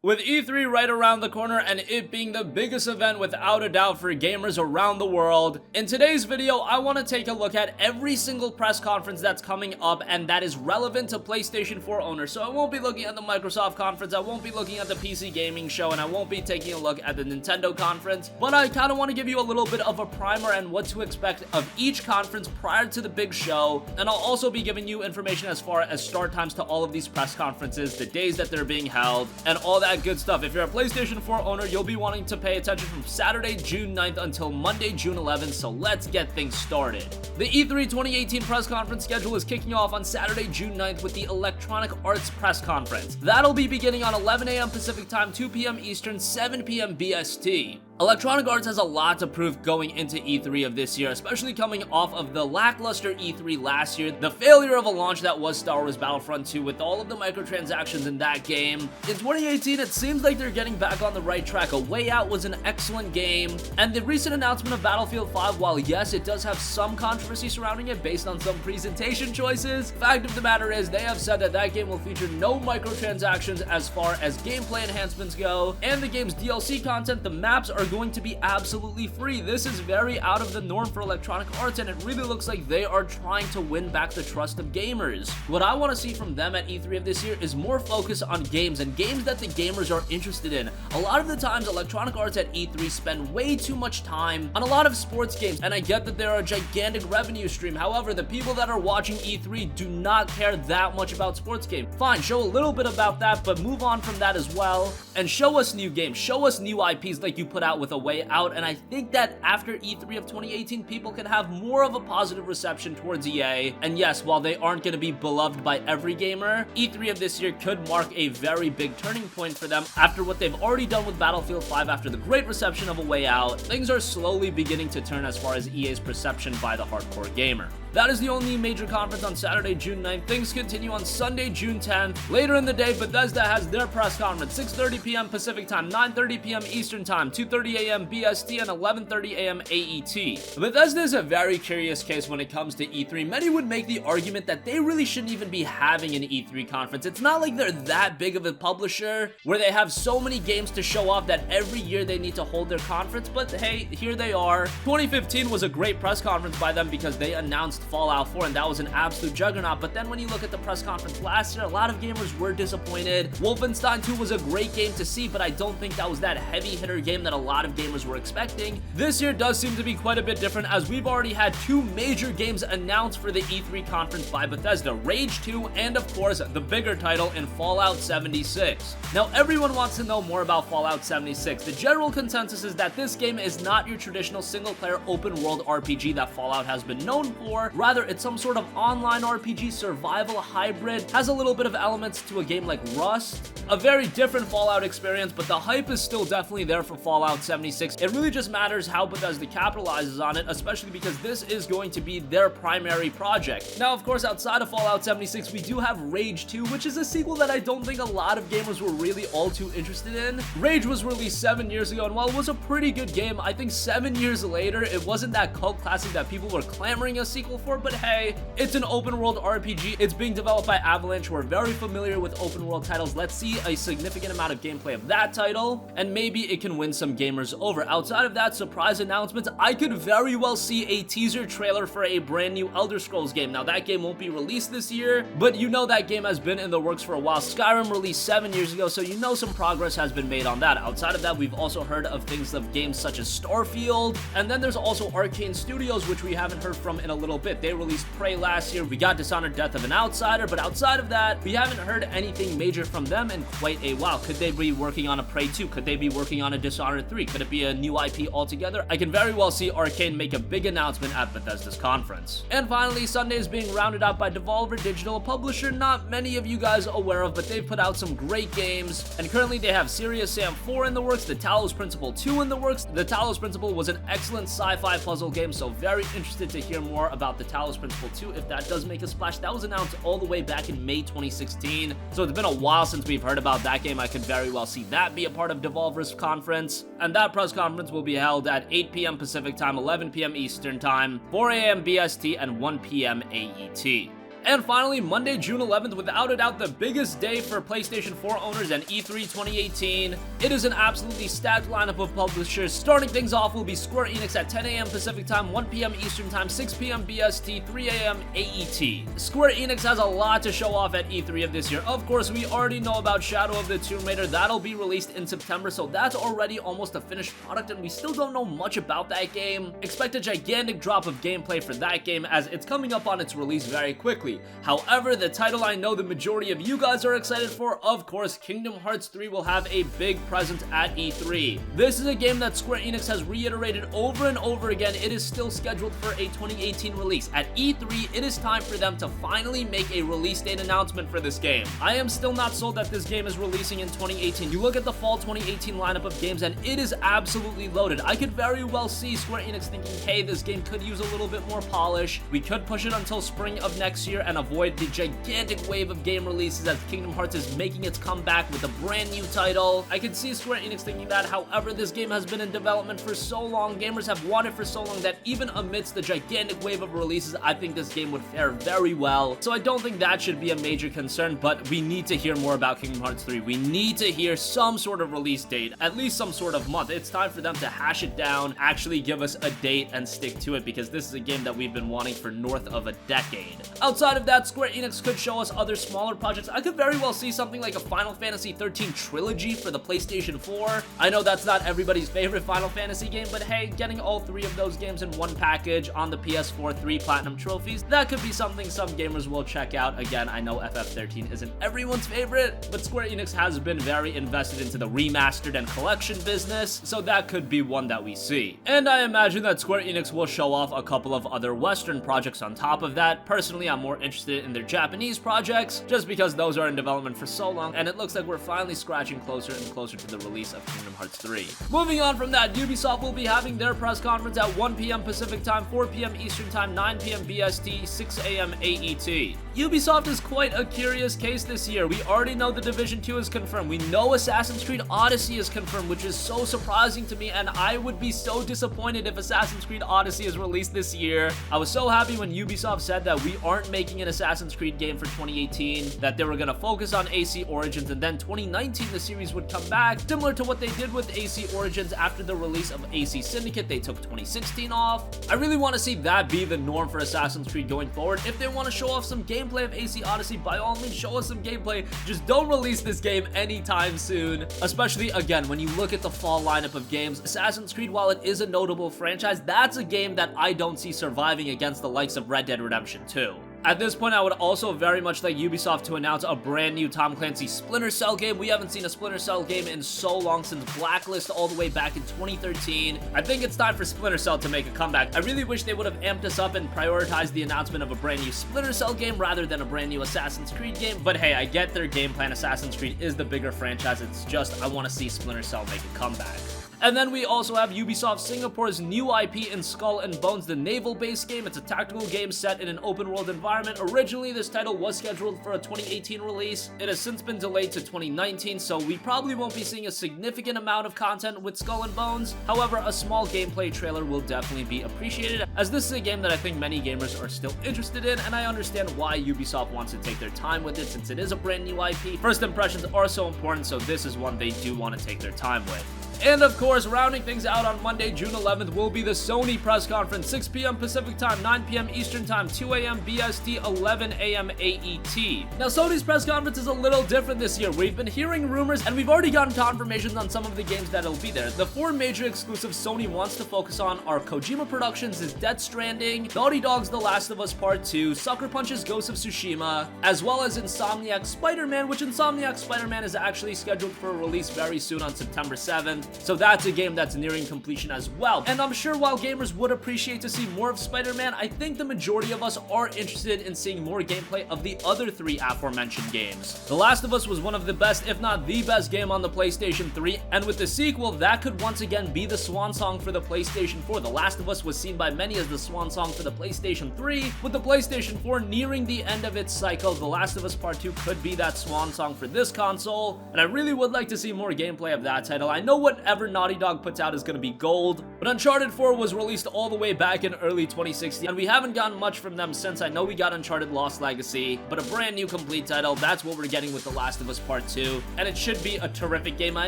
With E3 right around the corner and it being the biggest event without a doubt for gamers around the world, in today's video I want to take a look at every single press conference that's coming up and that is relevant to PlayStation 4 owners. So I won't be looking at the Microsoft conference, I won't be looking at the PC gaming show, and I won't be taking a look at the Nintendo conference, but I kind of want to give you a little bit of a primer and what to expect of each conference prior to the big show, and I'll also be giving you information as far as start times to all of these press conferences, the days that they're being held, and all that good stuff. If you're a PlayStation 4 owner, you'll be wanting to pay attention from Saturday, June 9th until Monday, June 11th, so let's get things started. The E3 2018 press conference schedule is kicking off on Saturday, June 9th with the Electronic Arts press conference. That'll be beginning on 11 a.m. Pacific time, 2 p.m. Eastern, 7 p.m. BST. Electronic Arts has a lot to prove going into E3 of this year, especially coming off of the lackluster E3 last year, the failure of a launch that was Star Wars Battlefront 2 with all of the microtransactions in that game. In 2018, it seems like they're getting back on the right track. A Way Out was an excellent game, and the recent announcement of Battlefield 5, while yes, it does have some controversy surrounding it based on some presentation choices, fact of the matter is they have said that that game will feature no microtransactions as far as gameplay enhancements go, and the game's DLC content, the maps, are going to be absolutely free. This is very out of the norm for Electronic Arts, and it really looks like they are trying to win back the trust of gamers. What I want to see from them at E3 of this year is more focus on games, and games that the gamers are interested in. A lot of the times, Electronic Arts at E3 spend way too much time on a lot of sports games, and I get that they're a gigantic revenue stream. However, the people that are watching E3 do not care that much about sports games. Fine, show a little bit about that, but move on from that as well, and show us new games, show us new IPs like you put out with A Way Out, and I think that after E3 of 2018, people can have more of a positive reception towards EA, and yes, while they aren't going to be beloved by every gamer, E3 of this year could mark a very big turning point for them. After what they've already done with Battlefield 5, after the great reception of A Way Out, things are slowly beginning to turn as far as EA's perception by the hardcore gamer. That is the only major conference on Saturday, June 9th. Things continue on Sunday, June 10th. Later in the day, Bethesda has their press conference, 6:30 p.m. Pacific time, 9:30 p.m. Eastern time, 2:30 a.m. BST, and 11:30 a.m. AET. Bethesda is a very curious case when it comes to E3. Many would make the argument that they really shouldn't even be having an E3 conference. It's not like they're that big of a publisher where they have so many games to show off that every year they need to hold their conference, but hey, here they are. 2015 was a great press conference by them because they announced Fallout 4, and that was an absolute juggernaut. But then when you look at the press conference last year, a lot of gamers were disappointed. Wolfenstein 2 was a great game to see, but I don't think that was that heavy hitter game that a lot of gamers were expecting. This year does seem to be quite a bit different, as we've already had two major games announced for the E3 conference by Bethesda, Rage 2 and of course the bigger title in Fallout 76. Now everyone wants to know more about Fallout 76. The general consensus is that this game is not your traditional single player open world RPG that Fallout has been known for. Rather, it's some sort of online RPG survival hybrid, has a little bit of elements to a game like Rust. A very different Fallout experience, but the hype is still definitely there for Fallout 76. It really just matters how Bethesda capitalizes on it, especially because this is going to be their primary project. Now, of course, outside of Fallout 76, we do have Rage 2, which is a sequel that I don't think a lot of gamers were really all too interested in. Rage was released 7 years ago, and while it was a pretty good game, I think 7 years later, it wasn't that cult classic that people were clamoring a sequel for, but hey, it's an open world RPG. It's being developed by Avalanche, who are very familiar with open world titles. Let's see a significant amount of gameplay of that title, and maybe it can win some gamers over. Outside of that, surprise announcements, I could very well see a teaser trailer for a brand new Elder Scrolls game. Now, that game won't be released this year, but you know that game has been in the works for a while. Skyrim released 7 years ago, so you know some progress has been made on that. Outside of that, we've also heard of things of games such as Starfield, and then there's also Arcane Studios, which we haven't heard from in a little bit. They released Prey last year. We got Dishonored Death of an Outsider, but outside of that, we haven't heard anything major from them in quite a while. Could they be working on a Prey 2? Could they be working on a Dishonored 3? Could it be a new IP altogether? I can very well see Arcane make a big announcement at Bethesda's conference. And finally, Sunday is being rounded out by Devolver Digital, a publisher not many of you guys are aware of, but they've put out some great games, and currently they have Serious Sam 4 in the works, the Talos Principle 2 in the works. The Talos Principle was an excellent sci-fi puzzle game, so very interested to hear more about the Talos Principle 2 if that does make a splash. That was announced all the way back in May 2016, so it's been a while since we've heard about that game. I could very well see that be a part of Devolver's conference, and that press conference will be held at 8 p.m. Pacific time, 11 p.m. Eastern time, 4 a.m. BST, and 1 p.m. AET. And finally, Monday, June 11th, without a doubt the biggest day for PlayStation 4 owners and E3 2018. It is an absolutely stacked lineup of publishers. Starting things off will be Square Enix at 10 a.m. Pacific Time, 1 p.m. Eastern Time, 6 p.m. BST, 3 a.m. AET. Square Enix has a lot to show off at E3 of this year. Of course, we already know about Shadow of the Tomb Raider. That'll be released in September, so that's already almost a finished product, and we still don't know much about that game. Expect a gigantic drop of gameplay for that game as it's coming up on its release very quickly. However, the title I know the majority of you guys are excited for, of course, Kingdom Hearts 3 will have a big presence at E3. This is a game that Square Enix has reiterated over and over again. It is still scheduled for a 2018 release. At E3, it is time for them to finally make a release date announcement for this game. I am still not sold that this game is releasing in 2018. You look at the fall 2018 lineup of games and it is absolutely loaded. I could very well see Square Enix thinking, hey, this game could use a little bit more polish. We could push it until spring of next year and avoid the gigantic wave of game releases as Kingdom Hearts is making its comeback with a brand new title. I could see Square Enix thinking that. However, this game has been in development for so long, gamers have wanted for so long, that even amidst the gigantic wave of releases, I think this game would fare very well. So I don't think that should be a major concern, but we need to hear more about Kingdom Hearts 3. We need to hear some sort of release date, at least some sort of month. It's time for them to hash it down, actually give us a date and stick to it, because this is a game that we've been wanting for north of a decade. Outside of that, Square Enix could show us other smaller projects. I could very well see something like a Final Fantasy 13 trilogy for the PlayStation 4. I know that's not everybody's favorite Final Fantasy game, but hey, getting all three of those games in one package on the PS4, 3 platinum trophies, that could be something some gamers will check out. Again, I know FF13 isn't everyone's favorite, but Square Enix has been very invested into the remastered and collection business, so that could be one that we see. And I imagine that Square Enix will show off a couple of other Western projects on top of that. Personally, I'm more interested in their Japanese projects, just because those are in development for so long, and it looks like we're finally scratching closer and closer to the release of Kingdom Hearts 3. Moving on from that, Ubisoft will be having their press conference at 1 p.m. Pacific Time, 4 p.m. Eastern Time, 9 p.m. BST, 6 a.m. AET. Ubisoft is quite a curious case this year. We already know The Division 2 is confirmed. We know Assassin's Creed Odyssey is confirmed, which is so surprising to me, and I would be so disappointed if Assassin's Creed Odyssey is released this year. I was so happy when Ubisoft said that we aren't making an Assassin's Creed game for 2018, that they were going to focus on AC Origins, and then 2019 the series would come back, similar to what they did with AC Origins after the release of AC Syndicate. They took 2016 off. I really want to see that be the norm for Assassin's Creed going forward. If they want to show off some gameplay of AC Odyssey, by all means show us some gameplay. Just don't release this game anytime soon. Especially, again, when you look at the fall lineup of games, Assassin's Creed, while it is a notable franchise, that's a game that I don't see surviving against the likes of Red Dead Redemption 2. At this point, I would also very much like Ubisoft to announce a brand new Tom Clancy Splinter Cell game. We haven't seen a Splinter Cell game in so long, since Blacklist all the way back in 2013. I think it's time for Splinter Cell to make a comeback. I really wish they would have amped us up and prioritized the announcement of a brand new Splinter Cell game rather than a brand new Assassin's Creed game. But hey, I get their game plan. Assassin's Creed is the bigger franchise. It's just I want to see Splinter Cell make a comeback. And then we also have Ubisoft Singapore's new IP in Skull and Bones, the naval-based game. It's a tactical game set in an open-world environment. Originally, this title was scheduled for a 2018 release. It has since been delayed to 2019, so we probably won't be seeing a significant amount of content with Skull and Bones. However, a small gameplay trailer will definitely be appreciated, as this is a game that I think many gamers are still interested in, and I understand why Ubisoft wants to take their time with it since it is a brand new IP. First impressions are so important, so this is one they do want to take their time with. And of course, rounding things out on Monday, June 11th will be the Sony press conference, 6 p.m. Pacific Time, 9 p.m. Eastern Time, 2 a.m. BST, 11 a.m. AET. Now, Sony's press conference is a little different this year. We've been hearing rumors, and we've already gotten confirmations on some of the games that'll be there. The 4 major exclusives Sony wants to focus on are Kojima Productions' Death Stranding, Naughty Dog's The Last of Us Part 2, Sucker Punch's Ghost of Tsushima, as well as Insomniac's Spider-Man, which Insomniac's Spider-Man is actually scheduled for a release very soon on September 7th. So that's a game that's nearing completion as well. And I'm sure while gamers would appreciate to see more of Spider-Man, I think the majority of us are interested in seeing more gameplay of the other 3 aforementioned games. The Last of Us was one of the best, if not the best game on the PlayStation 3, and with the sequel, that could once again be the swan song for the PlayStation 4. The Last of Us was seen by many as the swan song for the PlayStation 3. With the PlayStation 4 nearing the end of its cycle, The Last of Us Part 2 could be that swan song for this console, and I really would like to see more gameplay of that title. I know whatever Naughty Dog puts out is going to be gold, but But Uncharted 4 was released all the way back in early 2016, and we haven't gotten much from them since. I know we got Uncharted Lost Legacy, but a brand new complete title, that's what we're getting with The Last of Us Part 2, and it should be a terrific game. I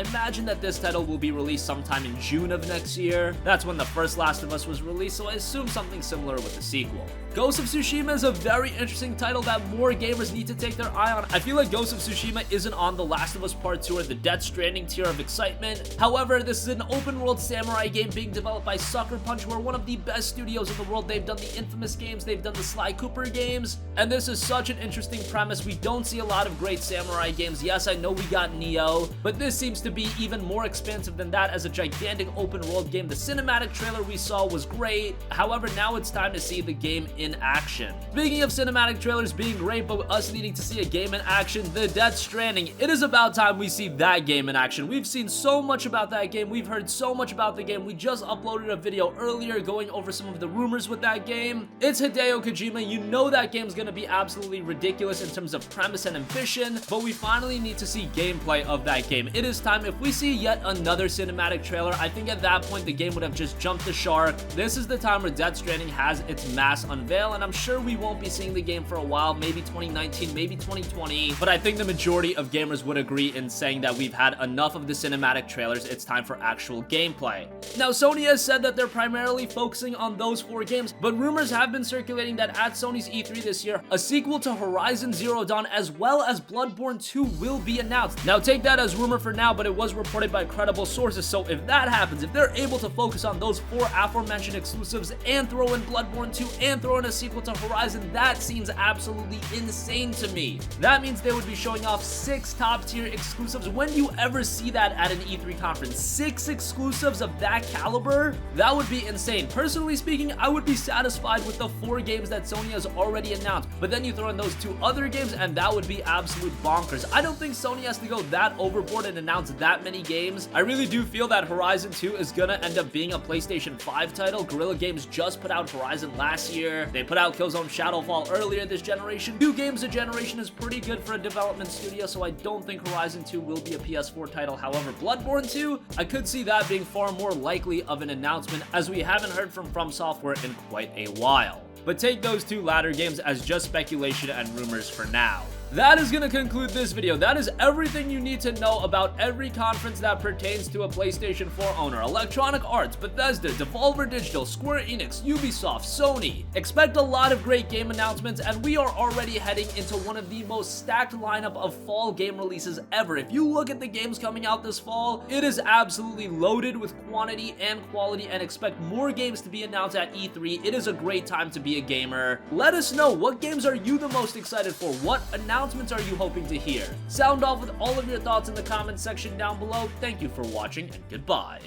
imagine that this title will be released sometime in June of next year. That's when the first Last of Us was released, so I assume something similar with the sequel. Ghost of Tsushima is a very interesting title that more gamers need to take their eye on. I feel like Ghost of Tsushima isn't on The Last of Us Part 2 or the Death Stranding tier of excitement. However, this is an open-world samurai game being developed by Sucker Punch, who are one of the best studios in the world. They've done the Infamous games, they've done the Sly Cooper games, and this is such an interesting premise. We don't see a lot of great samurai games. Yes, I know we got Nioh, but this seems to be even more expansive than that as a gigantic open-world game. The cinematic trailer we saw was great. However, now it's time to see the game in action. Speaking of cinematic trailers being great, but us needing to see a game in action, the Death Stranding, it is about time we see that game in action. We've seen so much about that game. We've heard so much about the game. We just uploaded a video earlier going over some of the rumors with that game. It's Hideo Kojima. You know that game's gonna be absolutely ridiculous in terms of premise and ambition, but we finally need to see gameplay of that game. It is time. If we see yet another cinematic trailer, I think at that point the game would have just jumped the shark. This is the time where Death Stranding has its mass unveil, and I'm sure we won't be seeing the game for a while, maybe 2019, maybe 2020, but I think the majority of gamers would agree in saying that we've had enough of the cinematic trailers. It's time for actual gameplay. Now, Sony has said that they're primarily focusing on those 4 games, but rumors have been circulating that at Sony's E3 this year, a sequel to Horizon Zero Dawn as well as Bloodborne 2 will be announced. Now, take that as rumor for now, but it was reported by credible sources, so if that happens, if they're able to focus on those 4 aforementioned exclusives and throw in Bloodborne 2 and throw in a sequel to Horizon, that seems absolutely insane to me. That means they would be showing off 6 top-tier exclusives. When do you ever see that at an E3 conference? 6 exclusives of that caliber? That would be insane. Personally speaking, I would be satisfied with the 4 games that Sony has already announced, but then you throw in those 2 other games and that would be absolute bonkers. I don't think Sony has to go that overboard and announce that many games. I really do feel that Horizon 2 is gonna end up being a PlayStation 5 title. Guerrilla Games just put out Horizon last year. They put out Killzone Shadowfall earlier this generation. 2 games a generation is pretty good for a development studio, so I don't think Horizon 2 will be a PS4 title. However, Bloodborne 2, I could see that being far more likely of an announcement, as we haven't heard from Software in quite a while. But take those 2 latter games as just speculation and rumors for now. That is going to conclude this video. That is everything you need to know about every conference that pertains to a PlayStation 4 owner. Electronic Arts, Bethesda, Devolver Digital, Square Enix, Ubisoft, Sony. Expect a lot of great game announcements, and we are already heading into one of the most stacked lineup of fall game releases ever. If you look at the games coming out this fall, it is absolutely loaded with quantity and quality, and expect more games to be announced at E3. It is a great time to be a gamer. Let us know, what games are you the most excited for? What announcements are you hoping to hear? Sound off with all of your thoughts in the comment section down below. Thank you for watching, and goodbye.